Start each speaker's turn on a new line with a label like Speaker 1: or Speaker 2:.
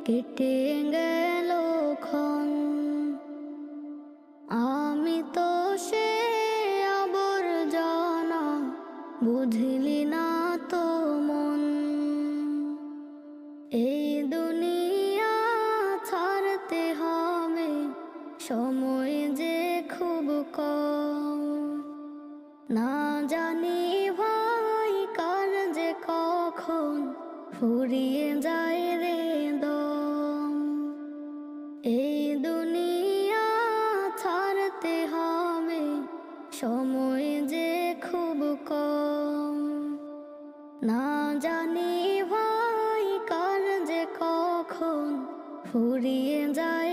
Speaker 1: কেটে গেল ক্ষণ। আমি তো সে আবর্জনা, বুঝলি না তো মন। এই দুনিয়া ছাড়তে হবে, সময় যে খুব কম। না জানি ভাই কার যে কখন ফুরিয়ে যায় রে দম। এই দুনিয়া ছাড়তে হবে, সময় যে খুব কম। না জানি ভাই কার যে কখন ফুরিয়ে যায়